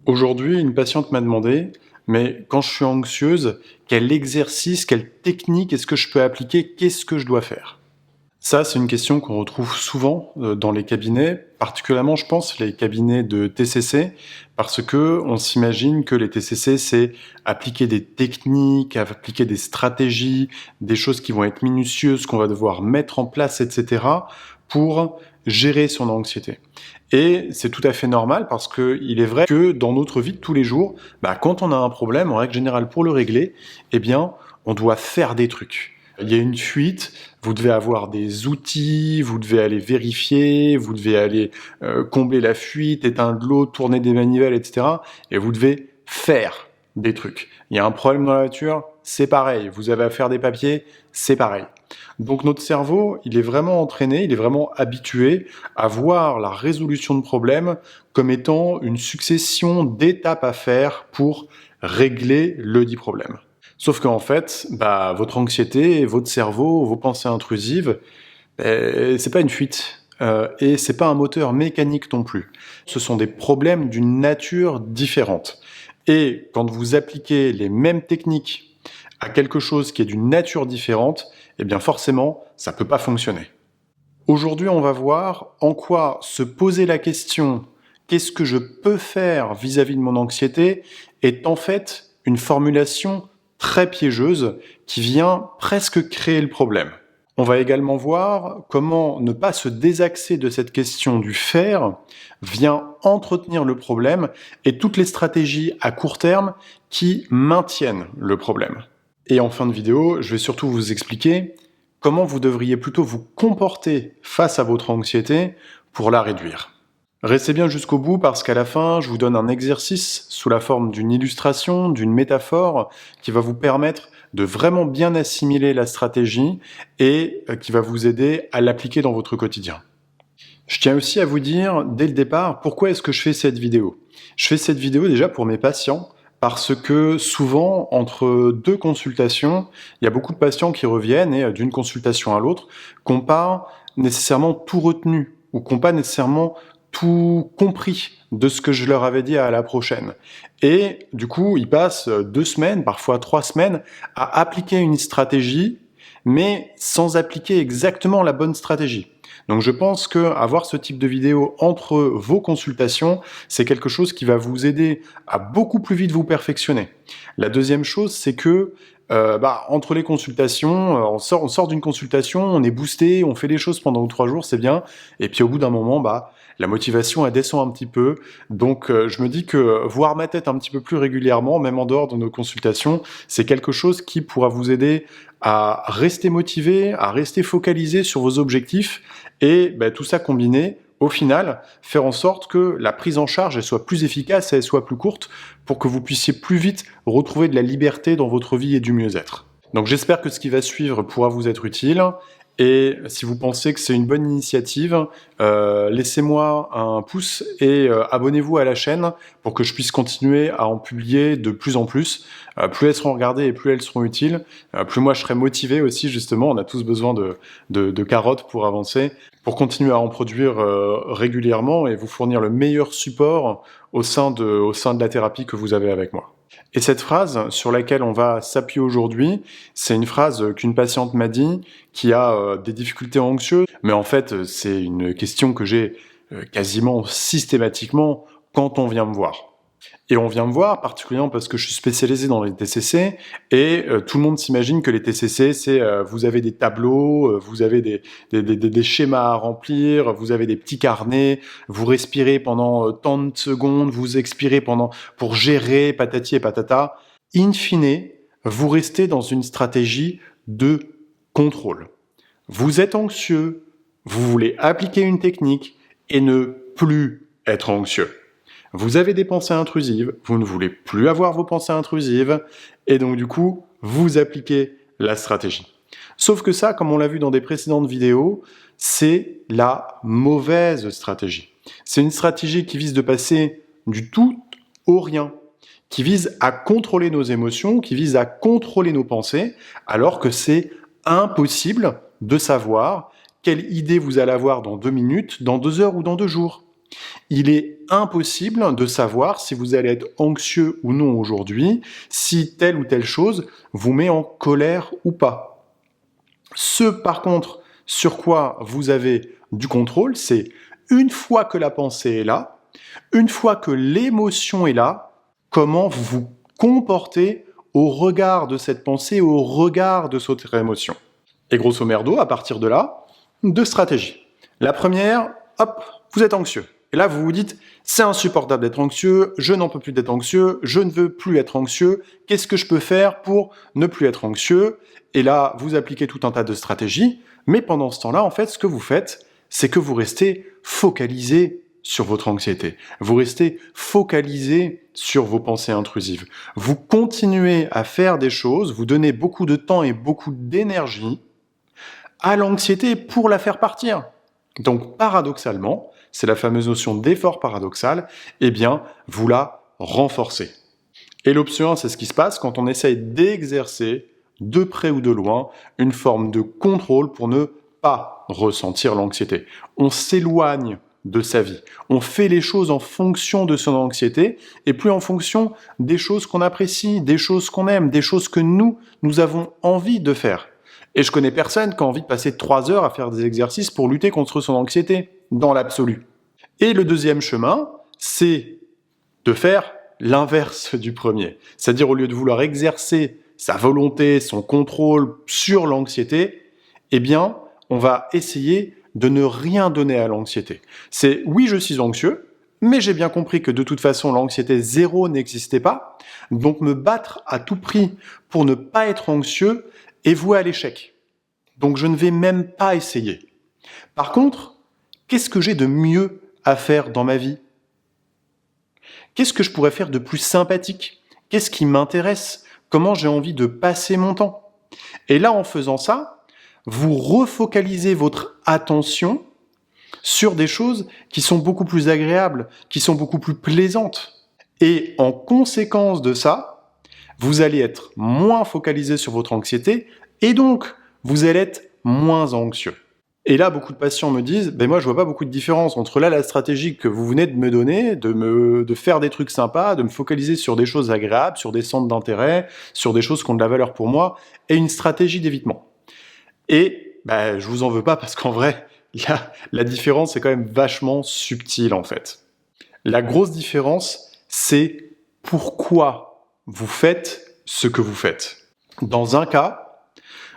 Aujourd'hui, une patiente m'a demandé, mais quand je suis anxieuse, quel exercice, quelle technique est-ce que je peux appliquer? Qu'est-ce que je dois faire? Ça, c'est une question qu'on retrouve souvent dans les cabinets, particulièrement, je pense, les cabinets de TCC, parce que on s'imagine que les TCC, c'est appliquer des techniques, appliquer des stratégies, des choses qui vont être minutieuses, qu'on va devoir mettre en place, etc., pour gérer son anxiété. Et c'est tout à fait normal parce qu'il est vrai que dans notre vie de tous les jours, quand on a un problème, en règle générale, pour le régler, eh bien, on doit faire des trucs. Il y a une fuite, vous devez avoir des outils, vous devez aller vérifier, vous devez aller combler la fuite, éteindre l'eau, tourner des manivelles, etc. Et vous devez faire des trucs. Il y a un problème dans la voiture, c'est pareil. Vous avez à faire des papiers, c'est pareil. Donc notre cerveau, il est vraiment entraîné, il est vraiment habitué à voir la résolution de problèmes comme étant une succession d'étapes à faire pour régler le dit problème. Sauf qu'en fait, votre anxiété, votre cerveau, vos pensées intrusives, c'est pas une fuite. Et c'est pas un moteur mécanique non plus. Ce sont des problèmes d'une nature différente. Et quand vous appliquez les mêmes techniques à quelque chose qui est d'une nature différente, eh bien forcément, ça peut pas fonctionner. Aujourd'hui, on va voir en quoi se poser la question « qu'est-ce que je peux faire vis-à-vis de mon anxiété ?» est en fait une formulation très piégeuse qui vient presque créer le problème. On va également voir comment ne pas se désaxer de cette question du faire vient entretenir le problème et toutes les stratégies à court terme qui maintiennent le problème. Et en fin de vidéo, je vais surtout vous expliquer comment vous devriez plutôt vous comporter face à votre anxiété pour la réduire. Restez bien jusqu'au bout parce qu'à la fin, je vous donne un exercice sous la forme d'une illustration, d'une métaphore qui va vous permettre de vraiment bien assimiler la stratégie et qui va vous aider à l'appliquer dans votre quotidien. Je tiens aussi à vous dire dès le départ pourquoi est-ce que je fais cette vidéo. Je fais cette vidéo déjà pour mes patients parce que souvent, entre deux consultations, il y a beaucoup de patients qui reviennent et d'une consultation à l'autre, qui n'ont pas nécessairement tout retenu ou qui n'ont pas nécessairement tout compris de ce que je leur avais dit à la prochaine. Et du coup, ils passent 2 semaines, parfois 3 semaines, à appliquer une stratégie, mais sans appliquer exactement la bonne stratégie. Donc je pense que avoir ce type de vidéo entre vos consultations, c'est quelque chose qui va vous aider à beaucoup plus vite vous perfectionner. La deuxième chose, c'est que entre les consultations, on sort d'une consultation, on est boosté, on fait les choses pendant 3 jours, c'est bien. Et puis au bout d'un moment, la motivation elle descend un petit peu. Donc je me dis que voir ma tête un petit peu plus régulièrement, même en dehors de nos consultations, c'est quelque chose qui pourra vous aider à rester motivé, à rester focalisé sur vos objectifs et tout ça combiné, au final, faire en sorte que la prise en charge elle soit plus efficace et elle soit plus courte pour que vous puissiez plus vite retrouver de la liberté dans votre vie et du mieux-être. Donc j'espère que ce qui va suivre pourra vous être utile. Et si vous pensez que c'est une bonne initiative, laissez-moi un pouce et abonnez-vous à la chaîne pour que je puisse continuer à en publier de plus en plus. Plus elles seront regardées et plus elles seront utiles, plus moi je serai motivé aussi justement. On a tous besoin de carottes pour avancer, pour continuer à en produire régulièrement et vous fournir le meilleur support au sein de la thérapie que vous avez avec moi. Et cette phrase sur laquelle on va s'appuyer aujourd'hui, c'est une phrase qu'une patiente m'a dit qui a des difficultés anxieuses, mais en fait c'est une question que j'ai quasiment systématiquement quand on vient me voir. Et on vient me voir particulièrement parce que je suis spécialisé dans les TCC et tout le monde s'imagine que les TCC c'est vous avez des tableaux, vous avez des schémas à remplir, vous avez des petits carnets, vous respirez pendant tant de secondes, vous expirez pour gérer patati et patata. In fine, vous restez dans une stratégie de contrôle. Vous êtes anxieux, vous voulez appliquer une technique et ne plus être anxieux. Vous avez des pensées intrusives, vous ne voulez plus avoir vos pensées intrusives, et donc du coup, vous appliquez la stratégie. Sauf que ça, comme on l'a vu dans des précédentes vidéos, c'est la mauvaise stratégie. C'est une stratégie qui vise de passer du tout au rien, qui vise à contrôler nos émotions, qui vise à contrôler nos pensées, alors que c'est impossible de savoir quelle idée vous allez avoir dans 2 minutes, dans 2 heures ou dans 2 jours. Il est impossible de savoir si vous allez être anxieux ou non aujourd'hui, si telle ou telle chose vous met en colère ou pas. Ce, par contre, sur quoi vous avez du contrôle, c'est une fois que la pensée est là, une fois que l'émotion est là, comment vous vous comportez au regard de cette pensée, au regard de cette émotion. Et grosso merdo, à partir de là, 2 stratégies. La première, hop, vous êtes anxieux. Et là, vous vous dites, c'est insupportable d'être anxieux, je n'en peux plus d'être anxieux, je ne veux plus être anxieux, qu'est-ce que je peux faire pour ne plus être anxieux? Et là, vous appliquez tout un tas de stratégies, mais pendant ce temps-là, en fait, ce que vous faites, c'est que vous restez focalisé sur votre anxiété. Vous restez focalisé sur vos pensées intrusives. Vous continuez à faire des choses, vous donnez beaucoup de temps et beaucoup d'énergie à l'anxiété pour la faire partir. Donc, paradoxalement, c'est la fameuse notion d'effort paradoxal, eh bien, vous la renforcez. Et l'option 1, c'est ce qui se passe quand on essaye d'exercer, de près ou de loin, une forme de contrôle pour ne pas ressentir l'anxiété. On s'éloigne de sa vie. On fait les choses en fonction de son anxiété et plus en fonction des choses qu'on apprécie, des choses qu'on aime, des choses que nous avons envie de faire. Et je connais personne qui a envie de passer 3 heures à faire des exercices pour lutter contre son anxiété, dans l'absolu. Et le deuxième chemin, c'est de faire l'inverse du premier. C'est-à-dire, au lieu de vouloir exercer sa volonté, son contrôle sur l'anxiété, eh bien, on va essayer de ne rien donner à l'anxiété. C'est, oui, je suis anxieux, mais j'ai bien compris que de toute façon, l'anxiété zéro n'existait pas, donc me battre à tout prix pour ne pas être anxieux est voué à l'échec. Donc je ne vais même pas essayer. Par contre, qu'est-ce que j'ai de mieux à faire dans ma vie? Qu'est-ce que je pourrais faire de plus sympathique? Qu'est-ce qui m'intéresse? Comment j'ai envie de passer mon temps? Et là, en faisant ça, vous refocalisez votre attention sur des choses qui sont beaucoup plus agréables, qui sont beaucoup plus plaisantes. Et en conséquence de ça, vous allez être moins focalisé sur votre anxiété et donc vous allez être moins anxieux. Et là, beaucoup de patients me disent, moi je vois pas beaucoup de différence entre là la stratégie que vous venez de me donner, de faire des trucs sympas, de me focaliser sur des choses agréables, sur des centres d'intérêt, sur des choses qui ont de la valeur pour moi, et une stratégie d'évitement. Et je vous en veux pas parce qu'en vrai, la différence est quand même vachement subtile en fait. La grosse différence, c'est pourquoi vous faites ce que vous faites. Dans un cas,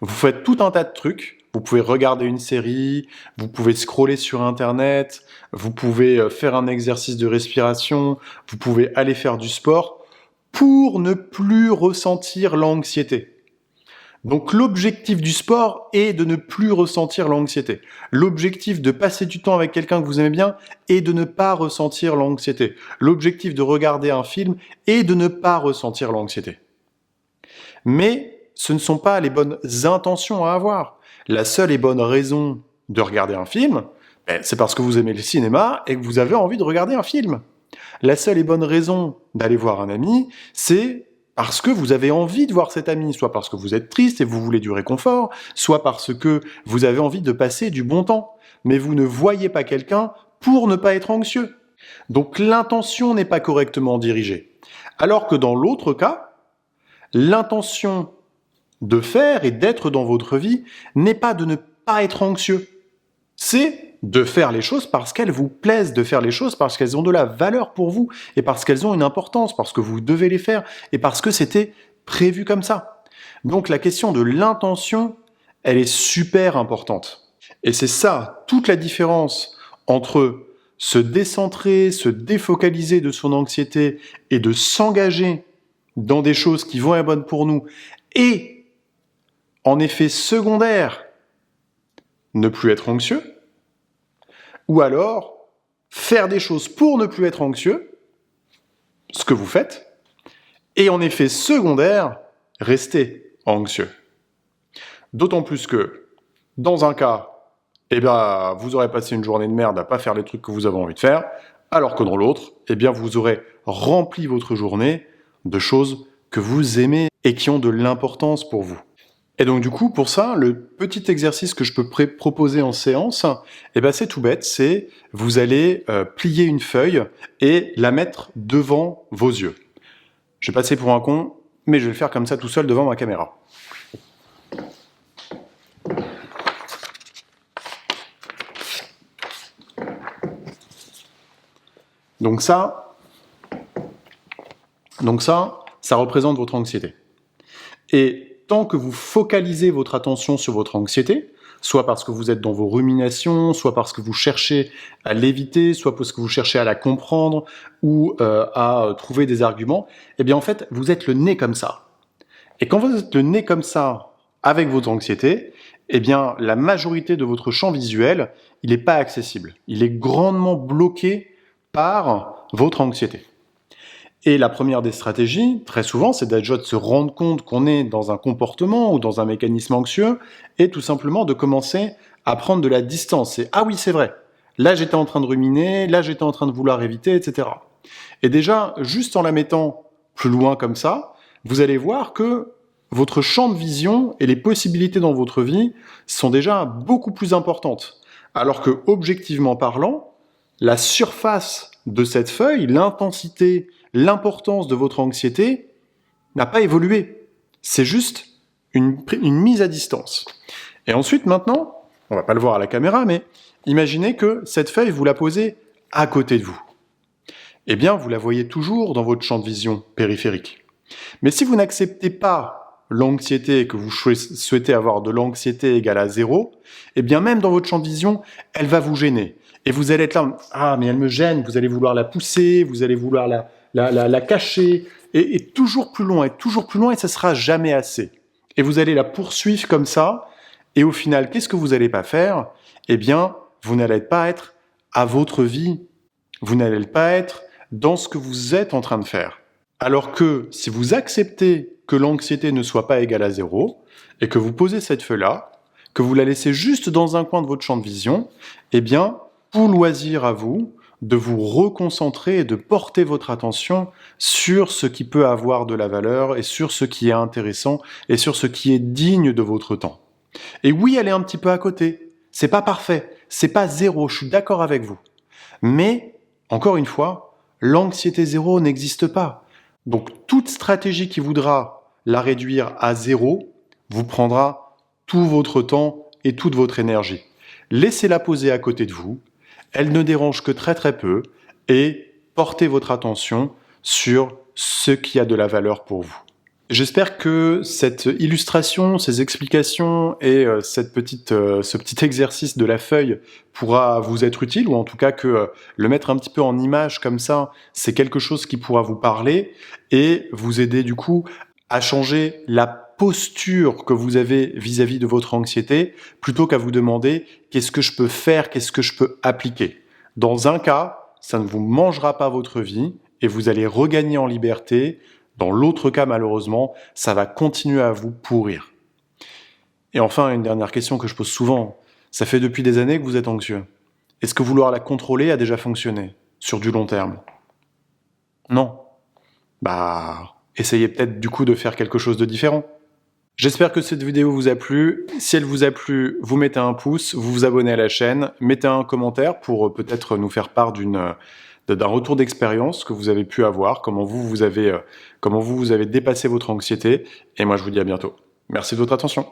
vous faites tout un tas de trucs. Vous pouvez regarder une série, vous pouvez scroller sur Internet, vous pouvez faire un exercice de respiration, vous pouvez aller faire du sport pour ne plus ressentir l'anxiété. Donc l'objectif du sport est de ne plus ressentir l'anxiété. L'objectif de passer du temps avec quelqu'un que vous aimez bien est de ne pas ressentir l'anxiété. L'objectif de regarder un film est de ne pas ressentir l'anxiété. Mais ce ne sont pas les bonnes intentions à avoir. La seule et bonne raison de regarder un film, c'est parce que vous aimez le cinéma et que vous avez envie de regarder un film. La seule et bonne raison d'aller voir un ami, c'est parce que vous avez envie de voir cet ami, soit parce que vous êtes triste et vous voulez du réconfort, soit parce que vous avez envie de passer du bon temps. Mais vous ne voyez pas quelqu'un pour ne pas être anxieux. Donc l'intention n'est pas correctement dirigée. Alors que dans l'autre cas, l'intention de faire et d'être dans votre vie n'est pas de ne pas être anxieux. C'est de faire les choses parce qu'elles vous plaisent, de faire les choses parce qu'elles ont de la valeur pour vous et parce qu'elles ont une importance, parce que vous devez les faire et parce que c'était prévu comme ça. Donc la question de l'intention, elle est super importante. Et c'est ça, toute la différence entre se décentrer, se défocaliser de son anxiété et de s'engager dans des choses qui vont être bonnes pour nous et en effet secondaire, ne plus être anxieux, ou alors faire des choses pour ne plus être anxieux, ce que vous faites, et en effet secondaire, rester anxieux. D'autant plus que, dans un cas, vous aurez passé une journée de merde à pas faire les trucs que vous avez envie de faire, alors que dans l'autre, vous aurez rempli votre journée de choses que vous aimez et qui ont de l'importance pour vous. Et donc du coup, pour ça, le petit exercice que je peux proposer en séance, eh ben, c'est tout bête, c'est vous allez plier une feuille et la mettre devant vos yeux. Je vais passer pour un con, mais je vais le faire comme ça tout seul devant ma caméra. Donc ça représente votre anxiété. Et tant que vous focalisez votre attention sur votre anxiété, soit parce que vous êtes dans vos ruminations, soit parce que vous cherchez à l'éviter, soit parce que vous cherchez à la comprendre ou à trouver des arguments, eh bien en fait, vous êtes le nez comme ça. Et quand vous êtes le nez comme ça avec votre anxiété, eh bien la majorité de votre champ visuel, il n'est pas accessible. Il est grandement bloqué par votre anxiété. Et la première des stratégies, très souvent, c'est déjà de se rendre compte qu'on est dans un comportement ou dans un mécanisme anxieux et tout simplement de commencer à prendre de la distance. Et ah oui, c'est vrai, là j'étais en train de ruminer, là j'étais en train de vouloir éviter, etc. Et déjà, juste en la mettant plus loin comme ça, vous allez voir que votre champ de vision et les possibilités dans votre vie sont déjà beaucoup plus importantes. Alors que, objectivement parlant, la surface de cette feuille, l'intensité, l'importance de votre anxiété n'a pas évolué. C'est juste une mise à distance. Et ensuite, maintenant, on va pas le voir à la caméra, mais imaginez que cette feuille, vous la posez à côté de vous. Eh bien, vous la voyez toujours dans votre champ de vision périphérique. Mais si vous n'acceptez pas l'anxiété et que vous souhaitez avoir de l'anxiété égale à 0, eh bien, même dans votre champ de vision, elle va vous gêner. Et vous allez être là, ah, mais elle me gêne, vous allez vouloir la pousser, vous allez vouloir la cacher, et toujours plus loin, et ça sera jamais assez. Et vous allez la poursuivre comme ça, et au final, qu'est-ce que vous n'allez pas faire? Eh bien, vous n'allez pas être à votre vie, vous n'allez pas être dans ce que vous êtes en train de faire. Alors que si vous acceptez que l'anxiété ne soit pas égale à 0, et que vous posez cette feuille-là, que vous la laissez juste dans un coin de votre champ de vision, eh bien, pour loisir à vous de vous reconcentrer et de porter votre attention sur ce qui peut avoir de la valeur et sur ce qui est intéressant et sur ce qui est digne de votre temps. Et oui, elle est un petit peu à côté. C'est pas parfait. C'est pas 0. Je suis d'accord avec vous. Mais, encore une fois, l'anxiété 0 n'existe pas. Donc, toute stratégie qui voudra la réduire à 0 vous prendra tout votre temps et toute votre énergie. Laissez-la poser à côté de vous. Elle ne dérange que très très peu et portez votre attention sur ce qui a de la valeur pour vous. J'espère que cette illustration, ces explications et ce petit exercice de la feuille pourra vous être utile, ou en tout cas que le mettre un petit peu en image comme ça, c'est quelque chose qui pourra vous parler et vous aider du coup à changer la posture que vous avez vis-à-vis de votre anxiété, plutôt qu'à vous demander qu'est-ce que je peux faire, qu'est-ce que je peux appliquer. Dans un cas, ça ne vous mangera pas votre vie et vous allez regagner en liberté. Dans l'autre cas, malheureusement, ça va continuer à vous pourrir. Et enfin, une dernière question que je pose souvent. Ça fait depuis des années que vous êtes anxieux. Est-ce que vouloir la contrôler a déjà fonctionné sur du long terme? Non. Bah, essayez peut-être du coup de faire quelque chose de différent. J'espère que cette vidéo vous a plu. Si elle vous a plu, vous mettez un pouce, vous vous abonnez à la chaîne, mettez un commentaire pour peut-être nous faire part d'un retour d'expérience que vous avez pu avoir, comment vous avez dépassé votre anxiété. Et moi, je vous dis à bientôt. Merci de votre attention.